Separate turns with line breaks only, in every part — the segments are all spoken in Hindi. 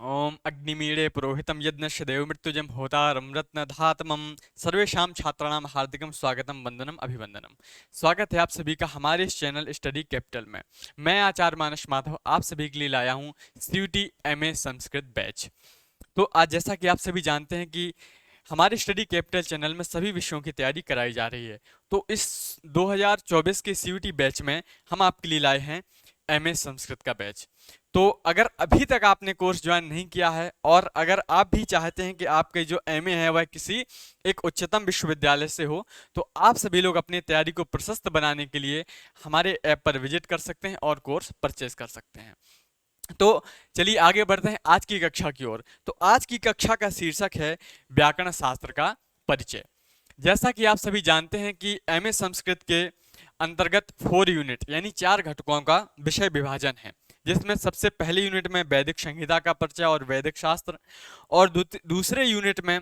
ओम अग्निमीळे पुरोहितं यज्ञस्य देवमृत्युजं होतारं रत्नधातमं सर्वेषां छात्राणां हार्दिकं स्वागतम वंदनम अभिवंदनम। स्वागत है आप सभी का हमारे इस चैनल स्टडी कैपिटल में। मैं आचार्य मानस माधव आप सभी के लिए लाया हूँ सीयूटी एमए संस्कृत बैच। तो आज जैसा कि आप सभी जानते हैं कि हमारे स्टडी कैपिटल चैनल में सभी विषयों की तैयारी कराई जा रही है। तो इस 2024 के सीयूटी बैच में हम आपके लिए लाए हैं एमए संस्कृत का बैच। तो अगर अभी तक आपने कोर्स ज्वाइन नहीं किया है और अगर आप भी चाहते हैं कि आपके जो एमए है वह किसी एक उच्चतम विश्वविद्यालय से हो, तो आप सभी लोग अपनी तैयारी को प्रशस्त बनाने के लिए हमारे ऐप पर विजिट कर सकते हैं और कोर्स परचेज कर सकते हैं। तो चलिए आगे बढ़ते हैं आज की कक्षा की ओर। तो आज की कक्षा का शीर्षक है व्याकरण शास्त्र का परिचय। जैसा कि आप सभी जानते हैं कि एमए संस्कृत के अंतर्गत 4 यूनिट यानी 4 घटकों का विषय विभाजन है, जिसमें सबसे पहले यूनिट में वैदिक संहिता का परिचय और वैदिक शास्त्र, और दूसरे यूनिट में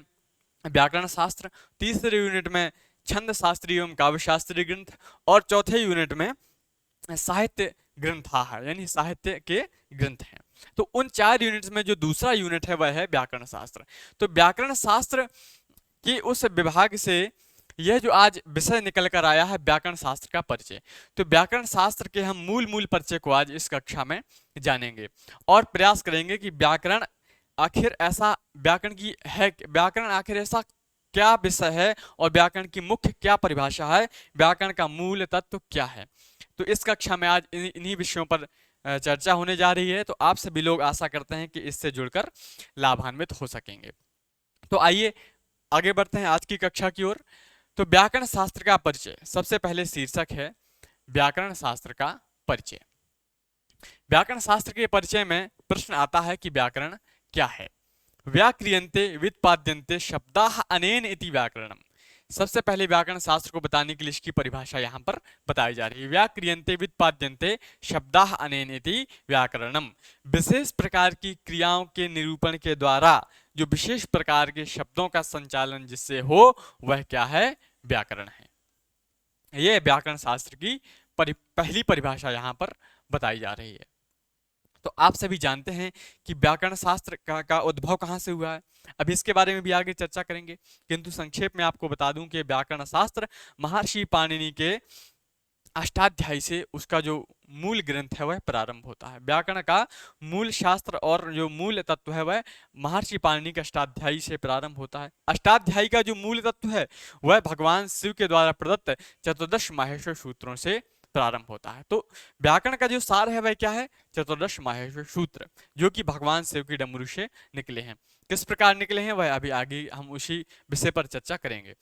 व्याकरण शास्त्र, तीसरे यूनिट में छंद शास्त्रीय एवं काव्य शास्त्रीय ग्रंथ, और चौथे यूनिट में साहित्य ग्रंथाह यानी साहित्य के ग्रंथ हैं। तो उन 4 यूनिट्स में जो दूसरा यूनिट है वह है व्याकरण शास्त्र। तो व्याकरण शास्त्र की उस विभाग से यह जो आज विषय निकल कर आया है व्याकरण शास्त्र का परिचय। तो व्याकरण शास्त्र के हम मूल परिचय को आज इस कक्षा में जानेंगे और प्रयास करेंगे कि व्याकरण आखिर ऐसा व्याकरण आखिर ऐसा क्या विषय है और व्याकरण की मुख्य क्या परिभाषा है, व्याकरण का मूल तत्व क्या है। तो इस कक्षा में आज इन्हीं विषयों पर चर्चा होने जा रही है। तो आप सभी लोग आशा करते हैं कि इससे जुड़कर लाभान्वित हो सकेंगे। तो आइए आगे बढ़ते हैं आज की कक्षा की ओर। तो व्याकरण शास्त्र का परिचय, सबसे पहले शीर्षक है व्याकरण शास्त्र का परिचय। व्याकरण शास्त्र के परिचय में प्रश्न आता है कि व्याकरण क्या है। व्याक्रियन्ते व्युत्पाद्यन्ते शब्दाः अनेन इति व्याकरणम। सबसे पहले व्याकरण शास्त्र को बताने के लिए इसकी परिभाषा यहाँ पर बताई जा रही है। व्याक्रियन्ते व्युत्पाद्यन्ते शब्दाः अनेन इति व्याकरणम। विशेष प्रकार की क्रियाओं के निरूपण के द्वारा जो विशेष प्रकार के शब्दों का संचालन जिससे हो वह क्या है, व्याकरण है। यह व्याकरण शास्त्र की पहली परिभाषा यहाँ पर बताई जा रही है। तो आप सभी जानते हैं कि व्याकरण शास्त्र का उद्भव कहाँ से हुआ है। अभी इसके बारे में भी आगे चर्चा करेंगे, किंतु संक्षेप में आपको बता दूं कि व्याकरण शास्त्र महर्षि पाणिनि के अष्टाध्यायी से उसका जो मूल ग्रंथ है वह प्रारंभ होता है। व्याकरण का मूल शास्त्र और जो मूल तत्व है वह महर्षि पाणिनि के अष्टाध्यायी से प्रारंभ होता है। अष्टाध्यायी का जो मूल तत्व है वह भगवान शिव के द्वारा प्रदत्त चतुर्दश माहेश्वर सूत्रों से प्रारंभ होता है। तो व्याकरण का जो सार है वह क्या है, चतुर्दश माहेश्वर सूत्र, जो कि भगवान शिव की डमरू से निकले हैं। किस प्रकार निकले हैं वह अभी आगे हम उसी विषय पर चर्चा करेंगे।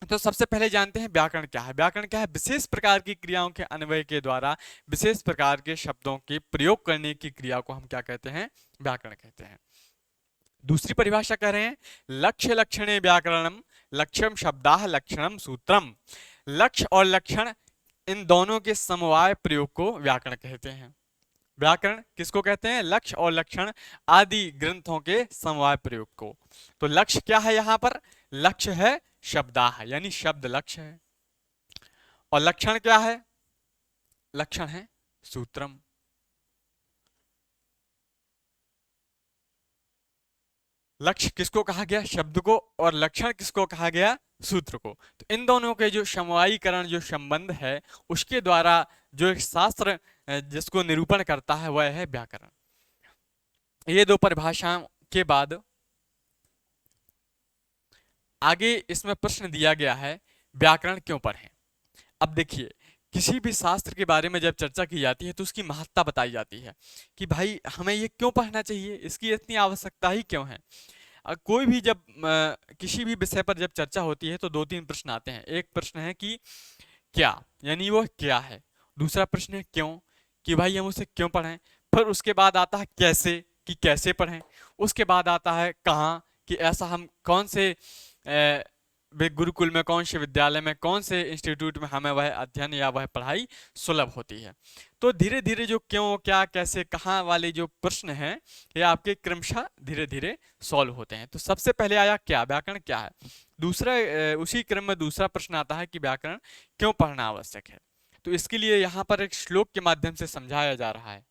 तो सबसे पहले जानते हैं व्याकरण क्या है। व्याकरण क्या है, विशेष प्रकार की क्रियाओं के अन्वय के द्वारा विशेष प्रकार के शब्दों के प्रयोग करने की क्रिया को हम क्या कहते हैं, व्याकरण कहते हैं। दूसरी परिभाषा कह रहे हैं लक्ष्य लक्षणे व्याकरणम लक्ष्यम शब्दाः लक्षणम सूत्रम। लक्ष्य और लक्षण इन दोनों के समवाय प्रयोग को व्याकरण कहते हैं। व्याकरण किसको कहते हैं, लक्ष्य और लक्षण आदि ग्रंथों के समवाय प्रयोग को। तो लक्ष्य क्या है, यहां पर लक्ष्य है शब्दाः यानी शब्द लक्ष्य है, और लक्षण क्या है, लक्षण है सूत्रम। लक्ष्य किसको कहा गया, शब्द को, और लक्षण किसको कहा गया, सूत्र को। तो इन दोनों के जो समवायीकरण जो संबंध है उसके द्वारा जो एक शास्त्र जिसको निरूपण करता है वह है व्याकरण। ये दो परिभाषाओं के बाद आगे इसमें प्रश्न दिया गया है व्याकरण क्यों पढ़ें। अब देखिए, किसी भी शास्त्र के बारे में जब चर्चा की जाती है तो उसकी महत्ता बताई जाती है कि भाई हमें ये क्यों पढ़ना चाहिए, इसकी इतनी आवश्यकता ही क्यों है। कोई भी जब किसी भी विषय पर जब चर्चा होती है तो 2-3 प्रश्न आते हैं। एक प्रश्न है कि क्या, यानी वो क्या है। दूसरा प्रश्न है क्यों, कि भाई हम उसे क्यों पढ़ें। फिर उसके बाद आता है कैसे, कि कैसे पढ़ें। उसके बाद आता है कहाँ, कि ऐसा हम कौन से गुरुकुल में, कौन से विद्यालय में, कौन से इंस्टीट्यूट में हमें वह अध्ययन या वह पढ़ाई सुलभ होती है। तो धीरे धीरे जो क्यों, क्या, कैसे, कहाँ वाले जो प्रश्न हैं ये आपके क्रमशः धीरे धीरे सॉल्व होते हैं। तो सबसे पहले आया क्या, व्याकरण क्या है। दूसरा उसी क्रम में दूसरा प्रश्न आता है कि व्याकरण क्यों पढ़ना आवश्यक है। तो इसके लिए यहाँ पर एक श्लोक के माध्यम से समझाया जा रहा है।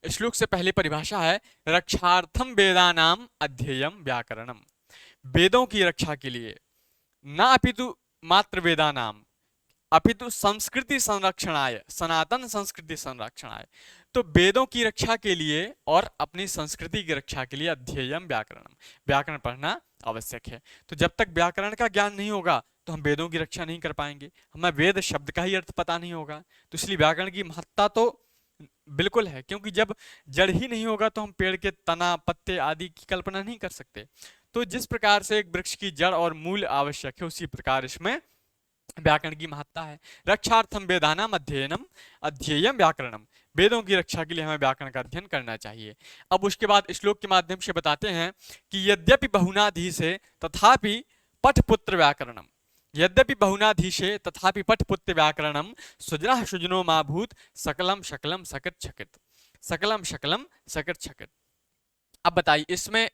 श्लोक से पहली परिभाषा है रक्षार्थम वेदानाम अध्ययम व्याकरणम। वेदों की रक्षा के लिए, ना अपितु मात्र वेदानाम, अपितु संस्कृति संरक्षणाय, सनातन संस्कृति संरक्षणाय। तो वेदों की रक्षा के लिए और अपनी संस्कृति की रक्षा के लिए अध्ययम व्याकरणम, व्याकरण पढ़ना आवश्यक है। तो जब तक व्याकरण का ज्ञान नहीं होगा तो हम वेदों की रक्षा नहीं कर पाएंगे, हमें वेद शब्द का ही अर्थ पता नहीं होगा। तो इसलिए व्याकरण की महत्ता तो बिल्कुल है, क्योंकि जब जड़ ही नहीं होगा तो हम पेड़ के तना पत्ते आदि की कल्पना नहीं कर सकते। तो जिस प्रकार से एक वृक्ष की जड़ और मूल आवश्यक है, उसी प्रकार इसमें व्याकरण की महत्ता है। रक्षार्थम वेदानाम अध्ययनम अध्येयम व्याकरणम, वेदों की रक्षा के लिए हमें व्याकरण का अध्ययन करना चाहिए। अब उसके बाद श्लोक के माध्यम से बताते हैं कि यद्यपि बहुनाधीशे तथापि पठपुत्र व्याकरणम, यद्यपि बहुनाधीशे तथापि पठपुत्र व्याकरणम सुजनः सुजनो मा भूत सकलम शकलम सकृत छकित, सकलम शकलम सकृत छकित। अब बताइए, इसमें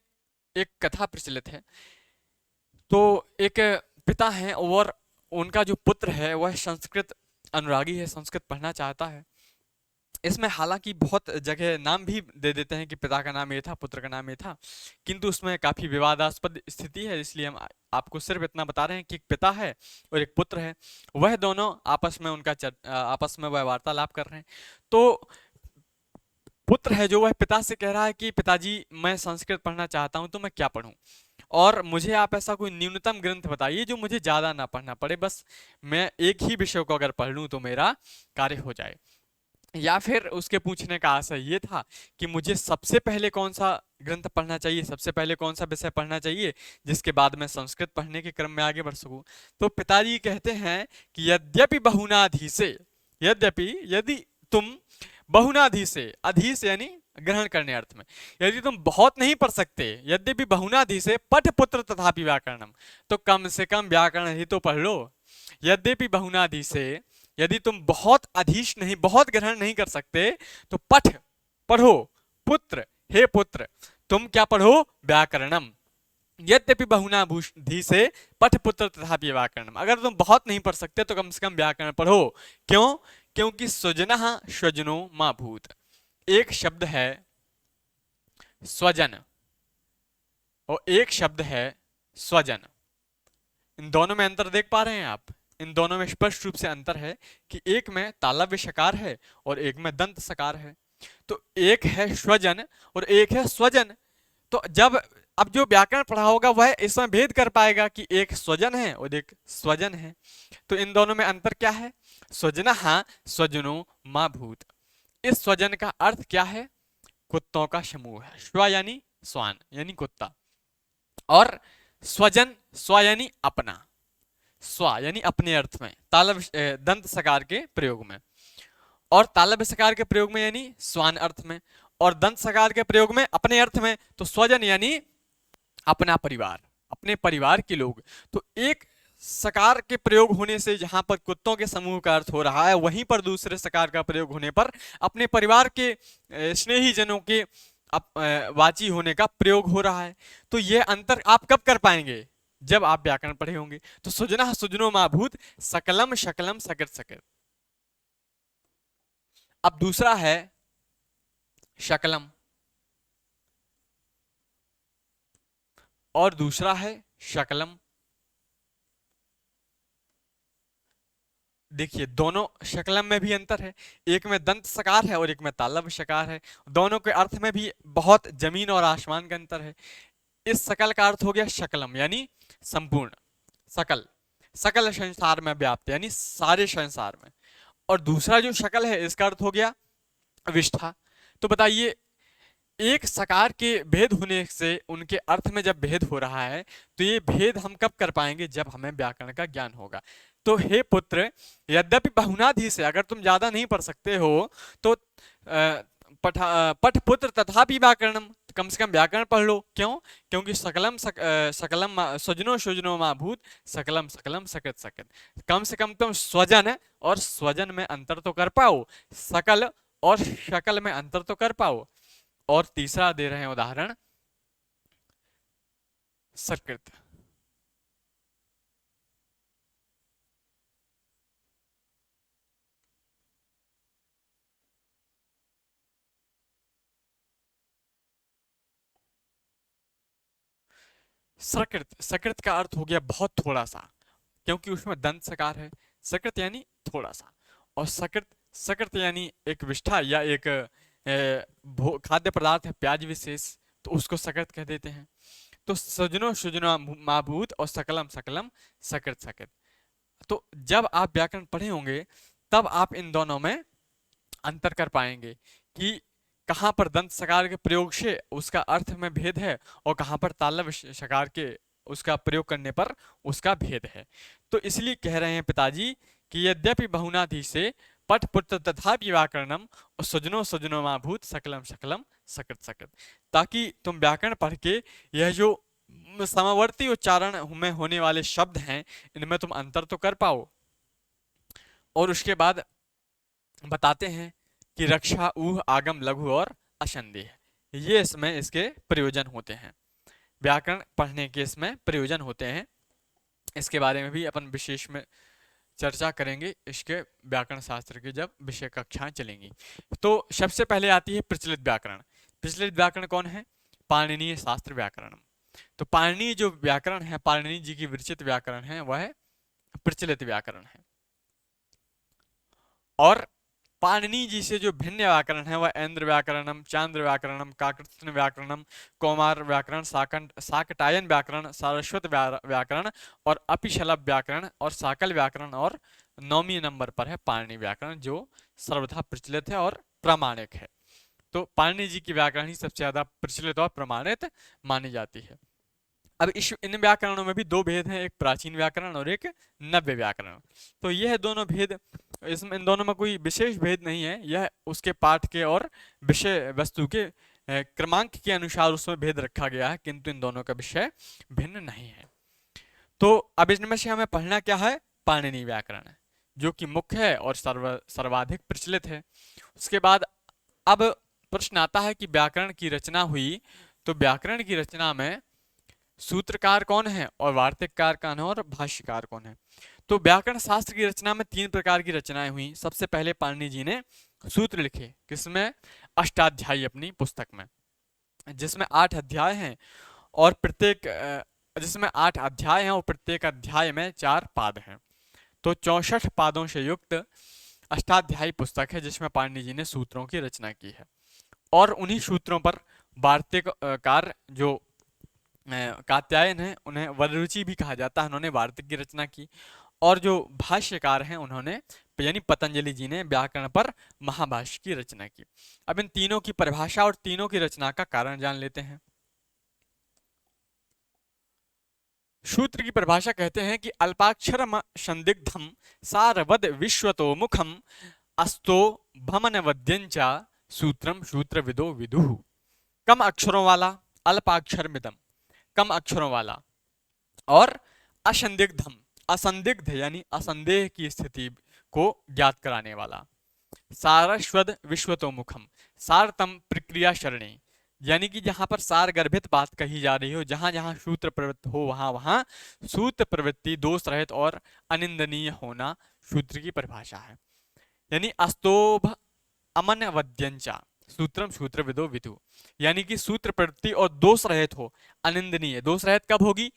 एक कथा प्रचलित है। तो एक पिता हैं और उनका जो पुत्र है वह संस्कृत अनुरागी है, संस्कृत पढ़ना चाहता है। इसमें हालांकि बहुत जगह नाम भी दे देते हैं कि पिता का नाम ये था, पुत्र का नाम ये था, किंतु उसमें काफी विवादास्पद स्थिति है। इसलिए हम आपको सिर्फ इतना बता रहे हैं कि एक पिता है और एक पुत्र है, वह दोनों आपस में आपस में वह वार्तालाप कर रहे हैं। तो पुत्र है जो वह पिता से कह रहा है कि पिताजी मैं संस्कृत पढ़ना चाहता हूं, तो मैं क्या पढूं, और मुझे आप ऐसा कोई न्यूनतम ग्रंथ बताइए जो मुझे ज्यादा ना पढ़ना पड़े, बस मैं एक ही विषय को अगर पढ़ लूं तो मेरा कार्य हो जाए। या फिर उसके पूछने का आशय ये था कि मुझे सबसे पहले कौन सा ग्रंथ पढ़ना चाहिए, सबसे पहले कौन सा विषय पढ़ना चाहिए जिसके बाद मैं संस्कृत पढ़ने के क्रम में आगे बढ़ सकूं। तो पिताजी कहते हैं कि यद्यपि बहुनाधीसे, यद्यपि यदि तुम बहुनाधीसे, अधीस यानी ग्रहण करने अर्थ में, यदि तुम बहुत नहीं पढ़ सकते, यद्यपि बहुनाधीसे पठ पुत्र तथापि व्याकरणम, तो कम से कम व्याकरण ही तो पढ़ लो। यद्यपि बहुनाधीसे, यदि तुम बहुत अधीश नहीं, बहुत ग्रहण नहीं कर सकते, तो पठ पढ़ो, पुत्र हे पुत्र तुम क्या पढ़ो, व्याकरणम। यद्यपि बहुनाधीसे से पठ पुत्र तथापि व्याकरणम, अगर तुम बहुत नहीं पढ़ सकते तो कम से कम व्याकरण पढ़ो। क्यों? क्योंकि स्वजनः स्वजनो मा भूत, एक शब्द है स्वजन और एक शब्द है स्वजन, इन दोनों में अंतर देख पा रहे हैं आप? इन दोनों में स्पष्ट रूप से अंतर है कि एक में तालव्य शकार है और एक में दंत सकार है। तो एक है स्वजन और एक है स्वजन। तो जब अब जो व्याकरण पढ़ा होगा वह इसमें भेद कर पाएगा कि एक स्वजन है और एक स्वजन है। तो इन दोनों में अंतर क्या है? स्वजनः स्वजनो मा भूत, इस स्वजन का अर्थ क्या है? कुत्तों का समूह है। स्व यानी स्वान यानी कुत्ता, और स्वजन स्व यानी अपना, स्व यानी अपने अर्थ में, तालव दंत सकार के प्रयोग में, और तालव्य सकार के प्रयोग में यानी स्वान अर्थ में, और दंत सकार के प्रयोग में अपने अर्थ में। तो स्वजन यानी अपना परिवार, अपने परिवार के लोग। तो एक सकार के प्रयोग होने से जहां पर कुत्तों के समूह का अर्थ हो रहा है, वहीं पर दूसरे सकार का प्रयोग होने पर अपने परिवार के स्नेही जनों के वाची होने का प्रयोग हो रहा है। तो यह अंतर आप कब कर पाएंगे? जब आप व्याकरण पढ़े होंगे। तो सुजना सुजनो मा भूत सकलम शकलम सकृत सकृत। अब दूसरा है शकलम और दूसरा है शकलम। देखिए दोनों शकलम में भी अंतर है, एक में दंत सकार है और एक में तालव्य शकार है। दोनों के अर्थ में भी बहुत जमीन और आसमान का अंतर है। इस सकल का अर्थ हो गया शकलम यानी संपूर्ण, सकल, सकल संसार में व्याप्त यानी सारे संसार में। और दूसरा जो शकल है इसका अर्थ हो गया विष्ठा। तो बताइए, एक सकार के भेद होने से उनके अर्थ में जब भेद हो रहा है, तो ये भेद हम कब कर पाएंगे? जब हमें व्याकरण का ज्ञान होगा। तो हे पुत्र, यद्यपि बहुनाधि से अगर तुम ज्यादा नहीं पढ़ सकते हो तो पठ पुत्र तथापि व्याकरणम, कम से कम व्याकरण पढ़ लो। क्यों? क्योंकि सकलम स्वजनो स्वजनो मा भूत सकलम सकलम सकृत सकृत, कम से कम तुम स्वजन और स्वजन में अंतर तो कर पाओ, सकल और शकल में अंतर तो कर पाओ। और तीसरा दे रहे हैं उदाहरण सकृत। सकृत, सकृत का अर्थ हो गया बहुत थोड़ा सा, क्योंकि उसमें दंत सकार है। सकृत यानी थोड़ा सा, और सकृत, सकृत यानी एक विष्ठा या एक खाद्य पदार्थ है, प्याज विशेष, तो उसको सकृत कह देते हैं। तो सजनो सुजनो माभूत और सकलम सकलम सकृत सकृत। तो जब आप व्याकरण पढ़े होंगे तब आप इन दोनों में अंतर कर पाएंगे कि कहाँ पर दंत सकार के प्रयोग से उसका अर्थ में भेद है और कहाँ पर तालव्य सकार के उसका प्रयोग करने पर उसका भेद है। तो इसलिए कह रहे हैं पिताजी कि यद्यपि बहुनाधि से पठ पुत्र तथापि व्याकरणम और सजनो सजनो माभूत सकलम सकलम सकृत सकृत, ताकि तुम व्याकरण पढ़ के यह जो समवर्ती उच्चारण में होने वाले शब्द हैं इनमें तुम अंतर तो कर पाओ। और उसके बाद बताते हैं कि रक्षा, ऊह, आगम, लघु और असंदेह, ये इसमें इसके प्रयोजन होते हैं, व्याकरण पढ़ने के इसमें प्रयोजन होते हैं। इसके बारे में भी अपन विशेष में चर्चा करेंगे इसके व्याकरण शास्त्र की जब विषय कक्षाएं चलेंगी। तो सबसे पहले आती है प्रचलित व्याकरण। प्रचलित व्याकरण कौन है? पाणिनीय शास्त्र व्याकरण। तो पाणिनीय जो व्याकरण है, पाणिनि जी की विरचित व्याकरण है, वह प्रचलित व्याकरण है। और पाणिनि जी से जो भिन्न व्याकरण है वह ऐन्द्र व्याकरणम, चांद्र व्याकरणम, काककृत्स्न व्याकरणम, कौमार व्याकरण, साकटायन व्याकरण, सारस्वत व्याकरण और अपिशलभ व्याकरण और साकल व्याकरण, और 9वें नंबर पर है पाणिनि व्याकरण जो सर्वथा प्रचलित है और प्रामाणिक है। तो पाणिनि जी की व्याकरण ही सबसे ज्यादा प्रचलित और प्रमाणित मानी जाती है। अब इन व्याकरणों में भी दो भेद हैं, एक प्राचीन व्याकरण और एक नव्य व्याकरण। तो यह दोनों भेद, इसमें इन दोनों में कोई विशेष भेद नहीं है, यह उसके पाठ के और विषय वस्तु के क्रमांक के अनुसार उसमें भेद रखा गया है, किंतु इन दोनों का विषय भिन्न नहीं है। तो अब इनमें से हमें पढ़ना क्या है? पाणिनि व्याकरण, जो कि मुख्य है और सर्वाधिक प्रचलित है। उसके बाद अब प्रश्न आता है कि व्याकरण की रचना हुई, तो व्याकरण की रचना में सूत्रकार कौन है और वार्तिककार कौन है और भाष्यकार कौन है? तो व्याकरण शास्त्र की रचना में 3 प्रकार की रचनाएं हुई। सबसे पहले पाणिनि जी ने सूत्र लिखे, किसमें? अष्टाध्यायी अपनी पुस्तक में, जिसमें 8 अध्याय हैं और प्रत्येक जिसमें 8 अध्याय हैं और प्रत्येक अध्याय में 4 पाद हैं। तो 64 पादों से युक्त अष्टाध्यायी पुस्तक है जिसमें पाणिनि जी ने सूत्रों की रचना की है। और उन्हीं सूत्रों पर वार्तिककार जो कात्यायन है, उन्हें वररुचि भी कहा जाता है, उन्होंने वार्तिक की रचना की। और जो भाष्यकार हैं उन्होंने, यानी पतंजलि जी ने व्याकरण पर महाभाष्य की रचना की। अब इन तीनों की परिभाषा और तीनों की रचना का कारण जान लेते हैं। सूत्र की परिभाषा कहते हैं कि अल्पाक्षरम संदिग्धम सारवद विश्वतो मुखम अस्तो भमन वद्यंचा सूत्रम सूत्र विदो विदुः। कम अक्षरों वाला, अल्पाक्षर मिदम, कम अक्षरों वाला, और असंदिग्धम, असंदिग्ध यानी असंदेह की स्थिति को ज्ञात कराने वाला। सारस्वद विश्वतोमुखम, सारतम प्रक्रिया शरणी, यानी कि जहां पर सार गर्भित बात कही जा रही हो, जहां जहां सूत्र प्रवृत्त हो वहां वहां सूत्र प्रवृत्ति दोष रहित और अनिंदनीय होना सूत्र की परिभाषा है। यानी अस्तोभ अमन वद्यंचा सूत्रम सूत्र विदो विदु, यानी कि सूत्र प्रवृत्ति और दोष रहित हो। अनिंदनीय, दोष रहित कब होगी?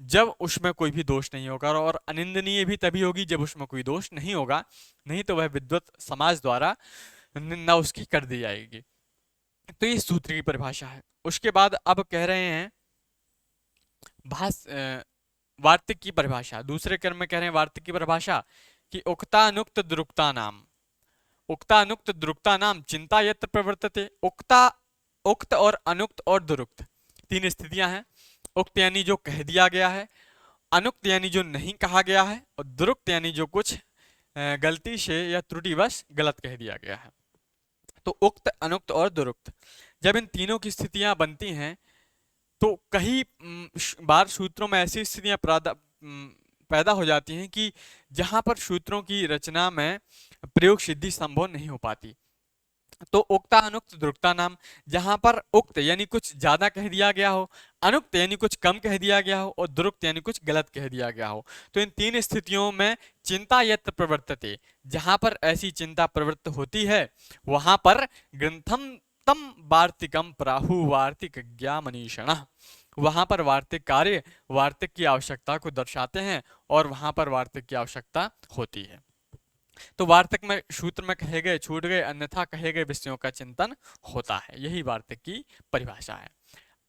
जब उसमें कोई भी दोष नहीं होगा, और अनिंदनीय भी तभी होगी जब उसमें कोई दोष नहीं होगा, नहीं तो वह विद्वत समाज द्वारा निंदा उसकी कर दी जाएगी। तो ये सूत्र की परिभाषा है। उसके बाद अब कह रहे हैं वार्तिक की परिभाषा। दूसरे क्रम में कह रहे हैं वार्तिक की परिभाषा कि उक्तानुक्त द्रुक्ता नाम, उक्तानुक्त द्रुक्ता नाम चिंता यत्र प्रवर्तते। उक्ता, उक्त और अनुक्त और दुरुक्त 3 स्थितियां हैं। उक्त यानी जो कह दिया गया है, अनुक्त यानी जो नहीं कहा गया है, और दुरुक्त यानी जो कुछ गलती से या त्रुटिवश गलत कह दिया गया है। तो उक्त, अनुक्त और दुरुक्त, जब इन तीनों की स्थितियां बनती हैं तो कई बार सूत्रों में ऐसी स्थितियां पैदा हो जाती हैं कि जहां पर सूत्रों की रचना में प्रयोग सिद्धि संभव नहीं हो पाती। तो उक्ता अनुक्त दुरुक्ता नाम, जहां पर उक्त यानी कुछ ज्यादा कह दिया गया हो, अनुक्त यानी कुछ कम कह दिया गया हो, और दुरुक्त यानी कुछ गलत कह दिया गया हो। तो इन 3 स्थितियों में चिंता यत्र प्रवर्तते, जहां पर ऐसी चिंता प्रवृत्त होती है वहां पर ग्रंथम तम वार्तिकम प्राहु वार्तिक ज्ञा मनीषण, वहां पर वार्तिक कार्य वार्तिक की आवश्यकता को दर्शाते हैं और वहां पर वार्तिक की आवश्यकता होती है। तो वार्तिक में सूत्र में कहे गए छूट गए अन्यथा कहे गए विषयों का चिंतन होता है, यही वार्तिक की परिभाषा है।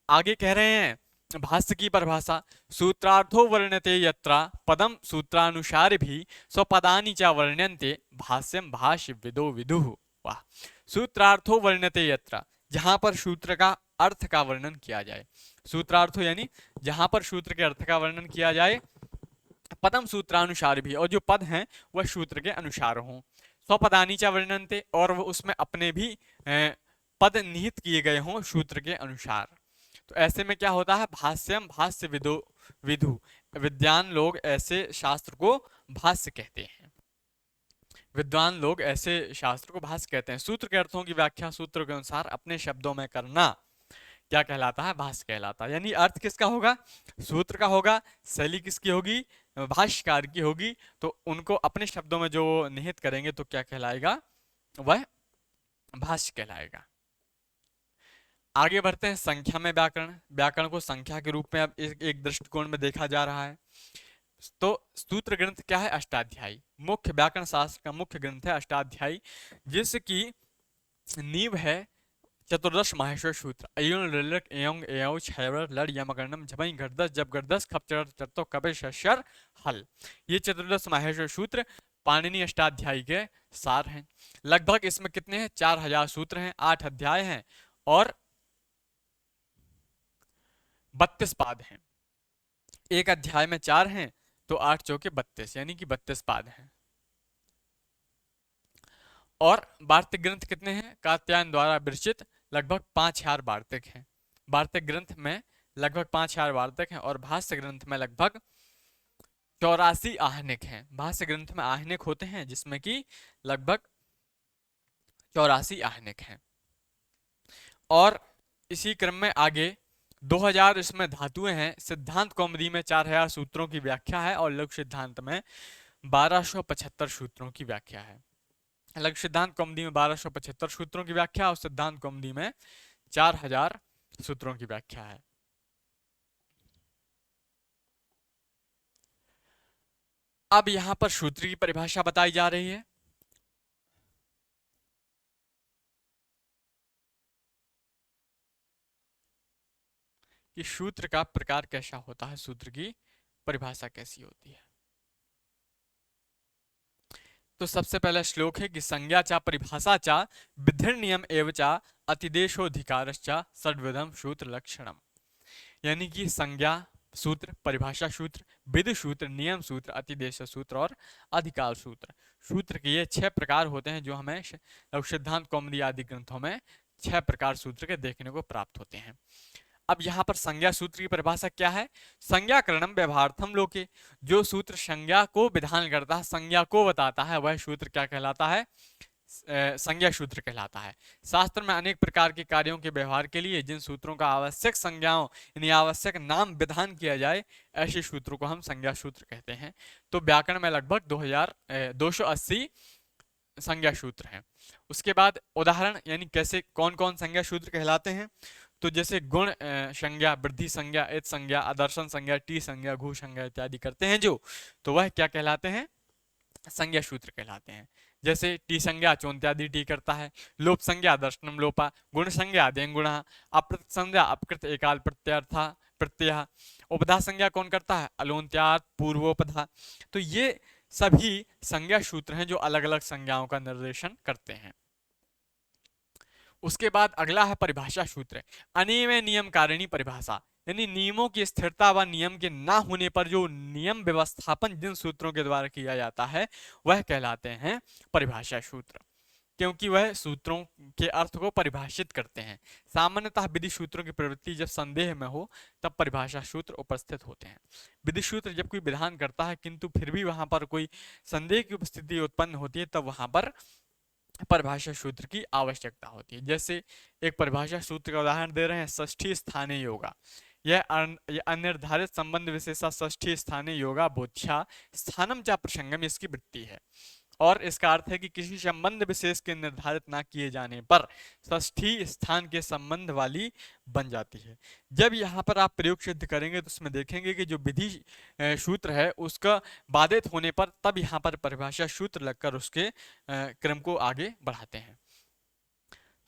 आगे कह रहे हैं भाष्य की परिभाषा, सूत्रार्थो वर्ण्यते यत्र पदम सूत्रानुसार भी स्वपदानि च वर्ण्यन्ते भाष्यम भाष्य विदो विदुः। वाह। सूत्रार्थो वर्ण्यते यत्र, जहां पर सूत्र का अर्थ का वर्णन किया जाए। सूत्रार्थो यानी जहां पर सूत्र के अर्थ का वर्णन किया जाए, पदम सूत्रानुसार भी, और जो पद हैं वह सूत्र के अनुसार हों। स्वपदानि च वर्णनते, और वह उसमें अपने भी पद निहित किए गए हों सूत्र के अनुसार। तो ऐसे में क्या होता है, भाष्यम भाष्य विदो विदु, विद्वान लोग ऐसे शास्त्र को भाष्य कहते हैं। विद्वान लोग ऐसे शास्त्र को भाष्य कहते हैं। सूत्र के अर्थों की व्याख्या सूत्र के अनुसार अपने शब्दों में करना क्या कहलाता है, भाष्य कहलाता है। यानी अर्थ किसका होगा, सूत्र का होगा, शैली किसकी होगी, भाष्यकार की होगी। तो उनको अपने शब्दों में जो निहित करेंगे तो क्या कहलाएगा, वह भाष्य कहलाएगा। आगे बढ़ते हैं संख्या में व्याकरण। व्याकरण को संख्या के रूप में अब एक दृष्टिकोण में देखा जा रहा है। तो सूत्र ग्रंथ क्या है, अष्टाध्यायी। मुख्य व्याकरण शास्त्र का मुख्य ग्रंथ है अष्टाध्यायी, जिसकी नींव है चतुर्दश माहेश्वर सूत्र। अयुण लृलृक एयं एयौ छैवर लड़ यमगणम झपई गर्दस जब गर्दस खपचर चरतो कबे शशर हल। ये चतुर्दश माहेश्वर सूत्र पाणिनि अष्टाध्यायी के सार हैं। लगभग इसमें कितने हैं, 4000 सूत्र हैं, 8 अध्याय हैं और 32 पाद हैं। एक अध्याय में 4 हैं तो 8 चौके 32, यानी कि 32 पाद हैं। और वार्तिक ग्रंथ कितने हैं, कात्यायन द्वारा विरचित लगभग 5000 वार्तिक हैं। वार्तिक ग्रंथ में लगभग 5000 वार्तिक हैं और भाष्य ग्रंथ में लगभग 84 आहनिक हैं। भाष्य ग्रंथ में आहनिक होते हैं जिसमें कि लगभग 84 आहनिक हैं। और इसी क्रम में आगे 2000 इसमें धातुएं हैं। सिद्धांत कौमुदी में 4000 सूत्रों की व्याख्या है और लघु सिद्धांत में 1275 सूत्रों की व्याख्या है। लघु सिद्धांत कौमुदी में 1275 सूत्रों की व्याख्या और सिद्धांत कौमुदी में 4000 सूत्रों की व्याख्या है। अब यहां पर सूत्र की परिभाषा बताई जा रही है। कि सूत्र का प्रकार कैसा होता है, सूत्र की परिभाषा कैसी होती है। तो सबसे पहला श्लोक है कि संज्ञा चा परिभाषा चा विधिर नियम एवं चा अतिदेशोधिकारश्चा षड्विधम सूत्र लक्षणम। यानी कि संज्ञा सूत्र, परिभाषा सूत्र, विधि सूत्र, नियम सूत्र, अतिदेश सूत्र और अधिकार सूत्र। सूत्र के ये 6 प्रकार होते हैं जो हमें लघु सिद्धांत कौमुदी आदि ग्रंथों में 6 प्रकार सूत्र के देखने को प्राप्त होते हैं। अब यहाँ पर संज्ञा सूत्र की परिभाषा क्या है, संज्ञाकरणम व्यवहार्थम लोके, जो सूत्र संज्ञा को विधान करता है, संज्ञा को बताता है, वह सूत्र क्या कहलाता है, संज्ञा सूत्र कहलाता है। शास्त्र में अनेक प्रकार के कार्यों के व्यवहार के लिए जिन सूत्रों का आवश्यक संज्ञाओं यानी आवश्यक नाम विधान किया जाए, ऐसे सूत्रों को हम संज्ञा सूत्र कहते हैं। तो व्याकरण में लगभग 280 संज्ञा सूत्र हैं। उसके बाद उदाहरण यानी कैसे कौन कौन संज्ञा सूत्र कहलाते हैं, तो जैसे गुण संज्ञा, वृद्धि संज्ञा, एत संज्ञा, आदर्शन संज्ञा, टी संज्ञा, घू संज्ञा इत्यादि करते हैं जो, तो वह क्या कहलाते हैं, संज्ञा सूत्र कहलाते हैं। जैसे टी संज्ञा चौंत्यादि टी करता है, लोप संज्ञा दर्शनम लोपा, गुण संज्ञा देंगुणा, अप्रत संज्ञा अपकृत एकाल प्रत्यर्था प्रत्यय, उपधा संज्ञा कौन करता है, अलोन्त्यात पूर्वोपधा। तो ये सभी संज्ञा सूत्र हैं जो अलग अलग संज्ञाओं का निर्देशन करते हैं। उसके बाद अगला है परिभाषा सूत्र, अनियम नियम कारिणी परिभाषा, यानी नियमों की स्थिरता व नियम के ना होने पर जो नियम व्यवस्थापन जिन सूत्रों के द्वारा किया जाता है वह कहलाते हैं परिभाषा सूत्र, क्योंकि वह सूत्रों के अर्थ को परिभाषित करते हैं। सामान्यतः विधि सूत्रों की प्रवृत्ति जब संदेह में हो तब परिभाषा सूत्र उपस्थित होते हैं। विधि सूत्र जब कोई विधान करता है किंतु फिर भी वहां पर कोई संदेह की उपस्थिति उत्पन्न होती है तब वहां पर परिभाषा सूत्र की आवश्यकता होती है। जैसे एक परिभाषा सूत्र का उदाहरण दे रहे हैं, षष्ठी स्थाने योगा, यह अनिर्धारित संबंध विशेषा षष्ठी स्थाने योगा बोध्या स्थानम चा प्रसंगम इसकी वृत्ति है। और इसका अर्थ है कि किसी संबंध विशेष के निर्धारित ना किए जाने पर षष्ठी स्थान के संबंध वाली बन जाती है। जब यहाँ पर आप प्रयोग सिद्ध करेंगे तो उसमें देखेंगे कि जो विधि सूत्र है उसका बाधित होने पर तब यहाँ पर परिभाषा सूत्र लगकर उसके क्रम को आगे बढ़ाते हैं।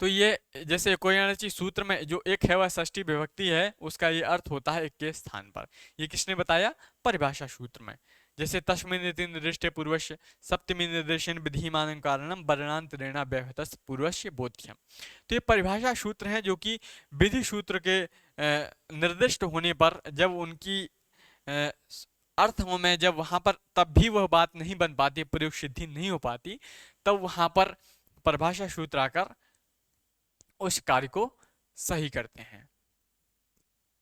तो ये जैसे कोई अनर्ची सूत्र में जो एक है वह षष्ठी विभक्ति है, उसका ये अर्थ होता है एक के स्थान पर। ये किसने बताया? परिभाषा सूत्र में। जैसे तस्मिन् इति निर्दिष्टे पूर्वस्य सप्तमी निर्देशन विधिमानं कारणम वर्णांतरेण व्यवहतस् पूर्वस्य बोध्यम। तो ये परिभाषा सूत्र हैं जो कि विधि सूत्र के निर्दिष्ट होने पर जब उनकी अर्थों में जब वहां पर तब भी वह बात नहीं बन पाती, प्रयोग सिद्धि नहीं हो पाती, तब वहां पर परिभाषा सूत्र आकर उस कार्य को सही करते हैं।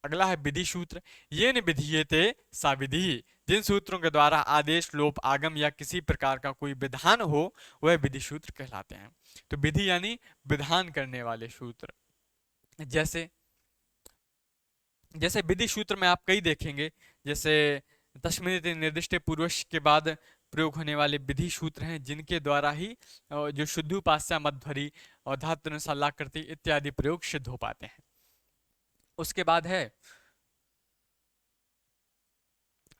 अगला है विधि सूत्र। ये विधीयते सा विधि, जिन सूत्रों के द्वारा आदेश, लोप, आगम या किसी प्रकार का कोई विधान हो वह विधि सूत्र कहलाते हैं। तो विधि यानी विधान करने वाले सूत्र। जैसे जैसे विधि सूत्र में आप कई देखेंगे, जैसे तस्मिन् निर्दिष्टे पूर्वस्य के बाद प्रयोग होने वाले विधि सूत्र हैं जिनके द्वारा ही जो शुद्ध उपास्य, मध्वरी और धातु सलाकृति इत्यादि प्रयोग सिद्ध हो पाते हैं। उसके बाद है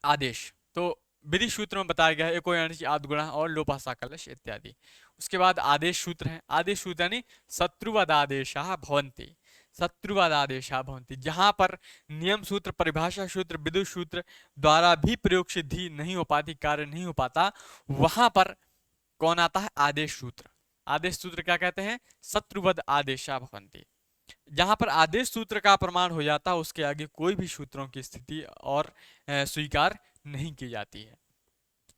आदेश। तो विधि सूत्र में बताया गया है एको यानी आदगुणा और लोपासा कलश इत्यादि। उसके बाद आदेश सूत्र है। आदेश सूत्र यानी शत्रुवद आदेशः भवन्ति, शत्रुवाद आदेशा भवन्ति। जहां पर नियम सूत्र, परिभाषा सूत्र, विदुष सूत्र द्वारा भी प्रयोग सिद्धि नहीं हो पाती, कार्य नहीं हो पाता, वहां पर कौन आता है? आदेश सूत्र। आदेश सूत्र क्या कहते हैं? शत्रुवद आदेशा भवन्ति। जहां पर आदेश सूत्र का प्रमाण हो जाता है उसके आगे कोई भी सूत्रों की स्थिति और स्वीकार नहीं की जाती है।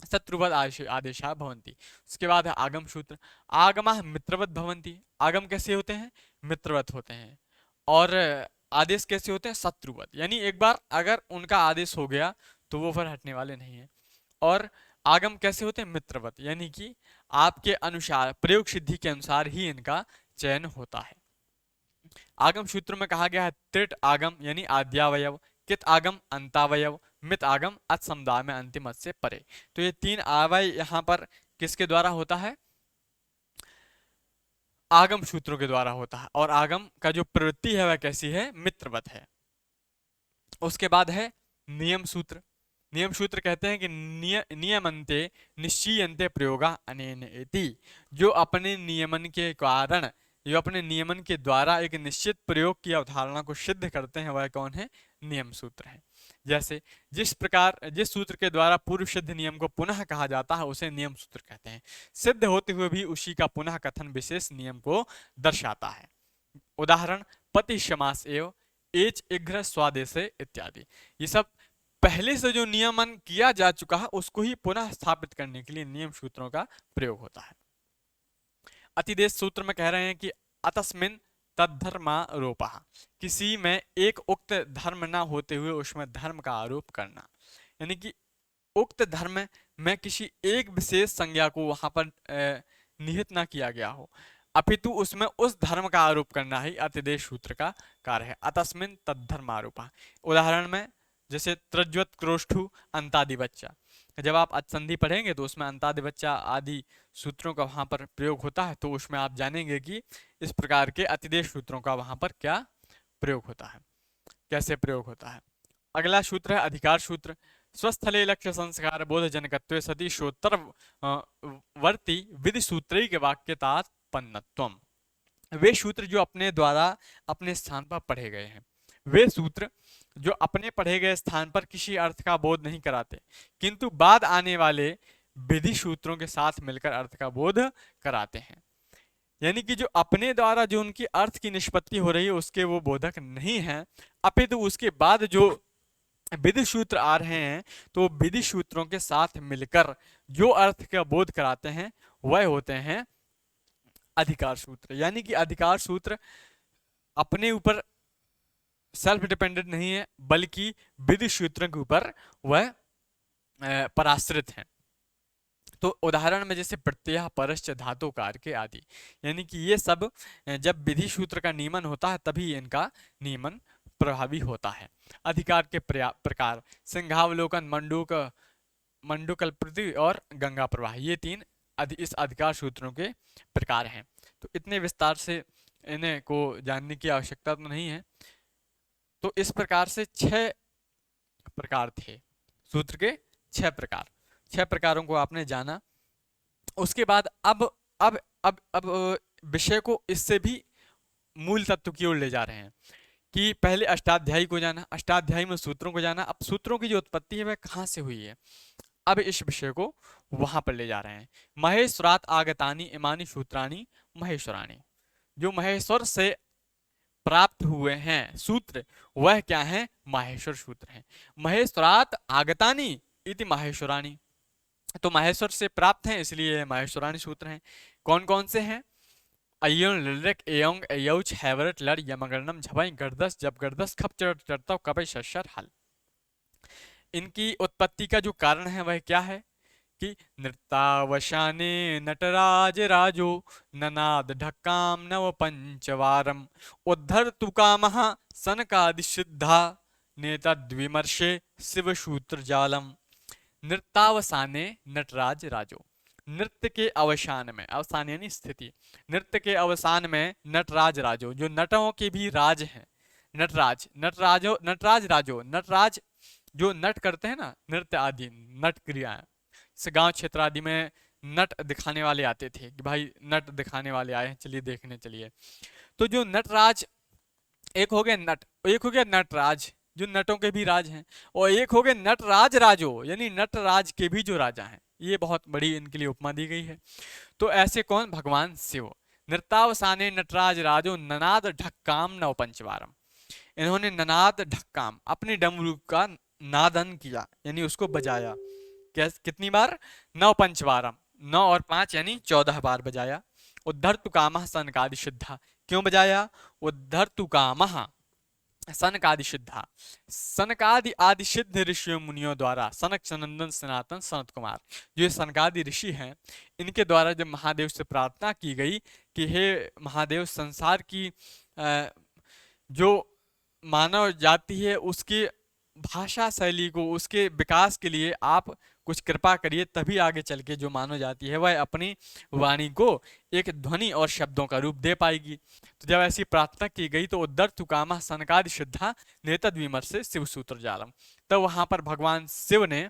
शत्रुवद आदेशा भवन्ति। उसके बाद है आगम सूत्र। आगमः मित्रवत भवन्ति। आगम कैसे होते हैं? मित्रवत होते हैं। और आदेश कैसे होते हैं? शत्रुवत। यानी एक बार अगर उनका आदेश हो गया तो वो फिर हटने वाले नहीं है। और आगम कैसे होते हैं? मित्रवत, यानी कि आपके अनुसार, प्रयोग सिद्धि के अनुसार ही इनका चयन होता है। आगम सूत्र में कहा गया है त्रिट आगम यानी आद्यावयव, कित आगम अंतावयव, मित आगम अत समुदाय में अंतिम अत से परे। तो ये तीन अवयव यहाँ पर किसके द्वारा होता है? आगम सूत्रों के द्वारा होता है। और आगम का जो प्रवृत्ति है वह कैसी है? मित्रवत है। उसके बाद है नियम सूत्र। नियम सूत्र कहते हैं कि नियमन्ते निश्चीयन्ते प्रयोगा अनेन इति। जो अपने नियमन के कारण, जो अपने नियमन के द्वारा एक निश्चित प्रयोग की अवधारणा को सिद्ध करते हैं वह कौन है? नियम सूत्र है। जैसे जिस सूत्र के द्वारा पूर्व सिद्ध नियम को पुनः कहा जाता है उसे नियम सूत्र कहते हैं। सिद्ध होते हुए भी उसी का पुनः कथन विशेष नियम को दर्शाता है। उदाहरण पति समास एवं एच इघ्र स्वादेश इत्यादि। ये सब पहले से जो नियमन किया जा चुका है उसको ही पुनः स्थापित करने के लिए नियम सूत्रों का प्रयोग होता है। अतिदेश सूत्र में कह रहे हैं कि अतस्मिन तद्धर्मारोपः, किसी में एक उक्त धर्म ना होते हुए उसमें धर्म का आरोप करना। यानी कि उक्त धर्म में किसी एक विशेष संज्ञा को वहां पर निहित ना किया गया हो, अपितु उसमें उस धर्म का आरोप करना ही अतिदेश सूत्र का कार्य है। अतस्मिन तद्धर्मारोपः। उदाहरण में जैसे त्रज्वत क्रोष्ठु अंतादि बच्चा, जब आप अचसंधि पढ़ेंगे तो उसमें अंतादि बच्चा आदि सूत्रों का वहां पर प्रयोग होता है, तो उसमें आप जानेंगे कि इस प्रकार के अतिदेश सूत्रों का वहां पर क्या प्रयोग होता है, कैसे प्रयोग होता है। अगला सूत्र है अधिकार सूत्र। स्वस्थले लक्ष्य संस्कार बोध जनकत्व सती शोत्तर वर्ती विधि सूत्री के वाक्यतात्पन्नत्वम। वे सूत्र जो अपने द्वारा अपने स्थान पर पढ़े गए हैं, वे सूत्र जो अपने पढ़े गए स्थान पर किसी अर्थ का बोध नहीं कराते किंतु बाद आने वाले विधि सूत्रों के साथ मिलकर अर्थ का बोध कराते हैं। यानी कि जो अपने द्वारा जो उनकी अर्थ की निष्पत्ति हो रही है उसके वो बोधक नहीं है, अपितु उसके बाद जो विधि सूत्र आ रहे हैं तो विधि सूत्रों के साथ मिलकर जो अर्थ का बोध कराते हैं वह होते हैं अधिकार सूत्र। यानी कि अधिकार सूत्र अपने ऊपर सेल्फ डिपेंडेंट नहीं है बल्कि विधि सूत्रों के ऊपर वह पराश्रित हैं। तो उदाहरण में जैसे प्रत्यय, परश्च, धातु, कारके आदि, यानी कि ये सब जब विधि सूत्र का नियमन होता है तभी इनका नियमन प्रभावी होता है। अधिकार के प्रकार सिंहावलोकन, मंडूक, मंडूकल प्रति और गंगा प्रवाह, ये तीन इस अधिकार सूत्रों के प्रकार हैं। तो इतने विस्तार से इन्हें को जानने की आवश्यकता तो नहीं है। तो इस प्रकार से 6 प्रकार थे सूत्र के, 6 प्रकारों को आपने जाना। उसके बाद अब विषय को इससे भी मूल तत्व की ओर ले जा रहे हैं कि पहले अष्टाध्यायी को जाना, अष्टाध्यायी में सूत्रों को जाना। अब सूत्रों की जो उत्पत्ति है वह कहाँ से हुई है, अब इस विषय को वहां पर ले जा रहे हैं। महेश्वरात आगतानी इमानी सूत्राणी महेश्वराणी, जो महेश्वर से प्राप्त हुए हैं सूत्र वह क्या है, माहेश्वर सूत्र हैं। महेश्वरात आगतानी इति माहेश्वराणी, तो माहेश्वर से प्राप्त हैं इसलिए माहेश्वराणी सूत्र हैं। कौन कौन से हैं, अय्यों लिलक एयोंग अयौच हैवरट लड़ यमगर्णम झपई गर्दस जब गर्दस खप चढ़ता कपय शशर हल। इनकी उत्पत्ति का जो कारण है वह क्या है कि नृत्तावशाने नटराज राजो ननाद ढक्काम नव पंचवारम उद्धर तुकामः सनकादिसिद्धा नेतद्विमर्शे शिवसूत्र जालम। नृत्तावसाने नटराज राजो, नृत्य के अवसान में, अवसान यानी स्थिति, नृत्य के अवसान में नटराज राजो, जो नटों के भी राज हैं, नटराज, नटराज राजो, नटराज जो नट करते हैं ना, नृत्य आदि नट क्रियाएं, जैसे गांव क्षेत्र आदि में नट दिखाने वाले आते थे कि भाई नट दिखाने वाले आए हैं, चलिए देखने चलिए। तो जो नटराज, एक हो गया नट, एक हो गया नटराज जो नटों के भी राज हैं, और एक हो गए नटराज राजो यानी नटराज के भी जो राजा हैं। ये बहुत बड़ी इनके लिए उपमा दी गई है। तो ऐसे कौन, भगवान शिव। नृत्तावसाने नटराज राजो ननाद ढक्काम नव पंचवारम, इन्होंने ननाद ढक्काम अपने डमरू का नादन किया यानी उसको बजाया। कितनी बार, नव पंचवारम, 9 और 5 यानी 14 बार बजाया। उद्धर तुकामः सनकादि सिद्धा, क्यों बजाया, उद्धर तुकामः सनकादि सिद्धा, सनकादि आदि सिद्ध ऋषियों मुनियों द्वारा, सनक सनंदन सनातन सनत कुमार, जो ये सनकादि ऋषि हैं, इनके द्वारा जब महादेव से प्रार्थना की गई कि हे महादेव, संसार की जो मानव जाति है उसकी भाषा शैली को, उसके विकास के लिए आप कुछ कृपा करिए, तभी आगे चल के जो मानव जाति है वह अपनी वाणी को एक ध्वनि और शब्दों का रूप दे पाएगी। तो जब ऐसी प्रार्थना की गई तो उद्धर तुकामा सनकादि सिद्धा नेतद विमर्श शिव सूत्र जालम, तब वहां पर भगवान शिव ने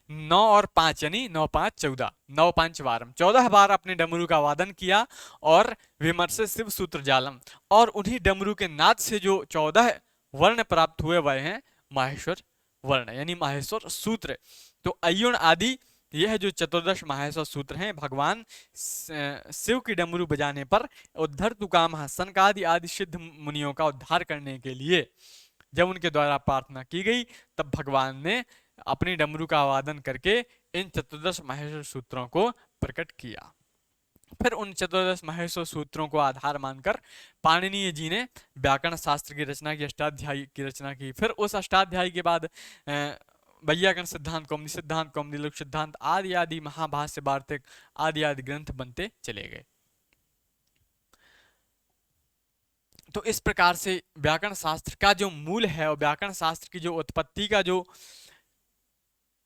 9 और 5 यानी 9 5 14, 9 5 वारम, 14 बार अपने डमरू का वादन किया और विमर्श शिव सूत्र जालम, और उन्हीं डमरू के नाद से जो 14 वर्ण प्राप्त हुए वह हैं माहेश्वर वर्ण यानी माहेश्वर सूत्र। तो अय्युण आदि यह जो 14 माहेश्वर सूत्र हैं, भगवान शिव की डमरू बजाने पर उद्धर तुकामः सनकादि आदि सिद्ध मुनियों का उद्धार करने के लिए जब उनके द्वारा प्रार्थना की गई, तब भगवान ने अपनी डमरू का वादन करके इन 14 माहेश्वर सूत्रों को प्रकट किया। फिर उन 14 माहेश्वर सूत्रों को आधार मानकर पाणिनीय जी ने व्याकरण शास्त्र की रचना की, अष्टाध्यायी की रचना की। फिर उस अष्टाध्यायी के बाद वैयाकरण सिद्धांत कौमुदी लोक सिद्धांत आदि आदि महाभाष्य वार्तिक आदि आदि ग्रंथ बनते चले गए। तो इस प्रकार से व्याकरण शास्त्र का जो मूल है और व्याकरण शास्त्र की जो उत्पत्ति का जो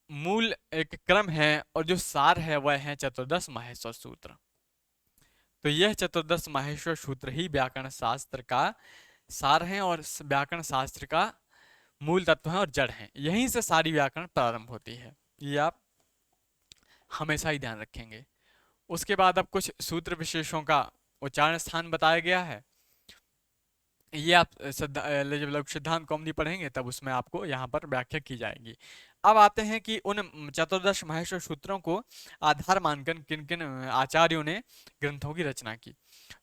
मूल एक क्रम है और जो सार है वह है 14 माहेश्वर सूत्र। तो यह 14 माहेश्वर सूत्र ही व्याकरण शास्त्र का सार है और व्याकरण शास्त्र का मूल तत्व है और जड़ है। यहीं से सारी व्याकरण प्रारंभ होती है, ये आप हमेशा ही ध्यान रखेंगे। उसके बाद अब कुछ सूत्र विशेषों का उच्चारण स्थान बताया गया है, ये आप जब लघु सिद्धांत कौमुदी पढ़ेंगे तब उसमें आपको यहाँ पर व्याख्या की जाएगी। अब आते हैं कि उन 14 माहेश्वर सूत्रों को आधार मानकर किन किन आचार्यों ने ग्रंथों की रचना की।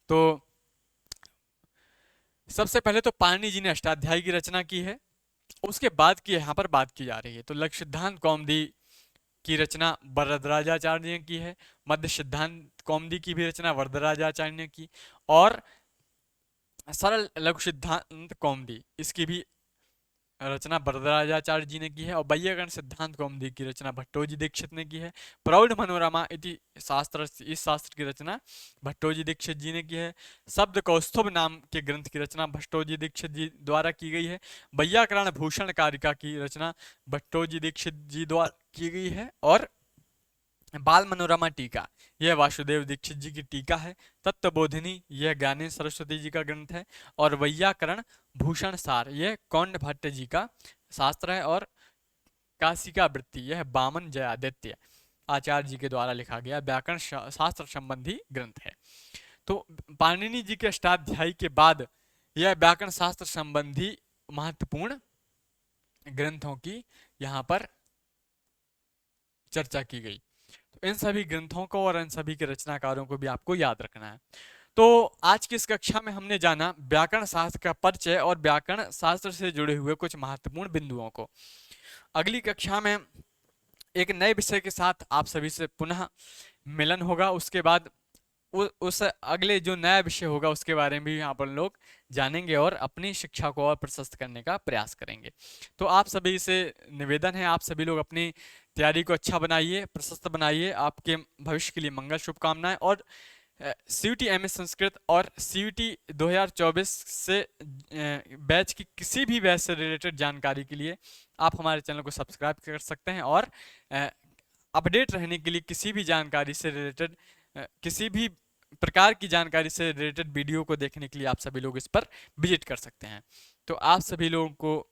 तो सबसे पहले तो पाणिनि जी ने अष्टाध्यायी की रचना की है, उसके बाद की यहाँ पर बात की जा रही है। तो लघु सिद्धांत कौमुदी की रचना वरदराजाचार्य ने की है, मध्य सिद्धांत कौमुदी की भी रचना वरदराजाचार्य ने की, और सरल लघु सिद्धांत कौमुदी इसकी भी रचना वरदराजाचार्य जी ने की है, और वैयाकरण सिद्धांत कौमुदी की रचना भट्टोजी दीक्षित ने की है। प्रौढ़ मनोरमा इति शास्त्र, इस शास्त्र की रचना भट्टोजी दीक्षित जी ने की है। शब्द कौस्तुभ नाम के ग्रंथ की रचना भट्टोजी दीक्षित जी द्वारा की गई है। वैयाकरण भूषण कारिका की रचना भट्टोजी दीक्षित जी द्वारा की गई है। और बाल मनोरमा टीका, यह वासुदेव दीक्षित जी की टीका है। तत्वबोधिनी, यह ज्ञानेन्द्र सरस्वती जी का ग्रंथ है। और वैयाकरण भूषण सार, यह कौंड भट्ट जी का शास्त्र है। और काशिका वृत्ति, यह बामन जयादित्य आचार्य जी के द्वारा लिखा गया व्याकरण शास्त्र संबंधी ग्रंथ है। तो पाणिनि जी के अष्टाध्यायी के बाद यह व्याकरण शास्त्र संबंधी महत्वपूर्ण ग्रंथों की यहाँ पर चर्चा की गई। तो इन सभी ग्रंथों को और इन सभी के रचनाकारों को भी आपको याद रखना है। तो आज की इस कक्षा में हमने जाना व्याकरण शास्त्र का परिचय और व्याकरण शास्त्र से जुड़े हुए कुछ महत्वपूर्ण बिंदुओं को। अगली कक्षा में एक नए विषय के साथ आप सभी से पुनः मिलन होगा। उसके बाद उस अगले जो नया विषय होगा उसके बारे में भी यहाँ पर लोग जानेंगे और अपनी शिक्षा को और प्रशस्त करने का प्रयास करेंगे। तो आप सभी से निवेदन है, आप सभी लोग अपनी तैयारी को अच्छा बनाइए, प्रशस्त बनाइए। आपके भविष्य के लिए मंगल शुभकामनाएं। और CUET MS संस्कृत और CUET 2024 से बैच की किसी भी बैच से रिलेटेड जानकारी के लिए आप हमारे चैनल को सब्सक्राइब कर सकते हैं। और अपडेट रहने के लिए किसी भी जानकारी से रिलेटेड, किसी भी प्रकार की जानकारी से रिलेटेड वीडियो को देखने के लिए आप सभी लोग इस पर विजिट कर सकते हैं। तो आप सभी लोगों को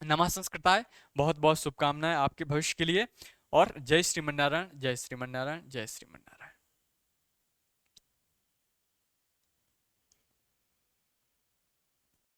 नमः संस्कृताय, बहुत बहुत शुभकामनाएं आपके भविष्य के लिए। और जय श्रीमन्नारायण, जय श्रीमन्नारायण, जय श्रीमन्नारायण।